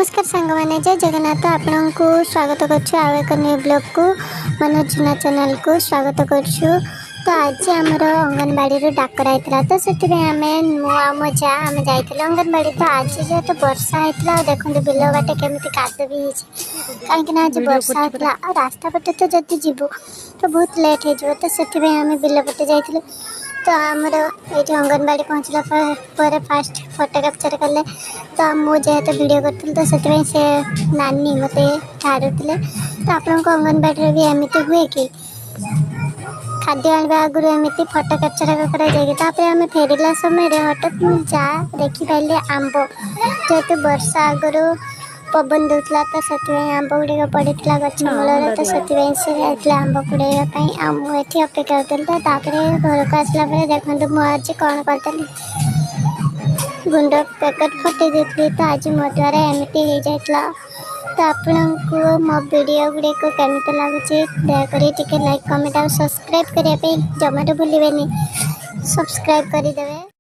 नमस्कार सांग मैंने जय जगन्नाथ आपण को स्वागत करुँ आउ एक न्यू ब्लॉग को मनोज जुना चैनल को स्वागत करुँ। तो आज आमर अंगनवाड़ी डाकर होता तो से आम मो जा आम जाइए अंगनवाड़ी। तो आज जेहतु वर्षा होता देखते बिल बाटे केमी काद भी कहीं आज वर्षा होता रास्ता पटे तो जब जीवु तो बहुत लेट हो तो से आम बिल पटे जाइए। तो आमर ये अंगनवाड़ी पहुँचला पर फास्ट फोटो कैप्चर कले तो मु जेहेतु वीडियो करी तो से नानी मत छाड़ुले। तो आपको अंगनवाड़ी भी एमती हुए कि खाद्य आने आगुरी एमती फोटो कैप्चर कर आम फेरला समय हठात जा देखिपारे आंब जेहेतु वर्षा आगुरी पवन दूसरा तो से आंब गुड़िक पड़ा गच मूल तो से आंब कुड़ाई मुझे अपेक्षा करी। तो घर को आसला देखते मुझे कौन करी गुंड पैकेट फटे देती तो आज मो द्वारा एमती हो जाता। तो आपण को मो वीडियो गुड़िक केमी लगुच दयाकोरी लाइक कमेंट और सब्सक्राइब करने जमा भूलें सब्सक्राइब करदे।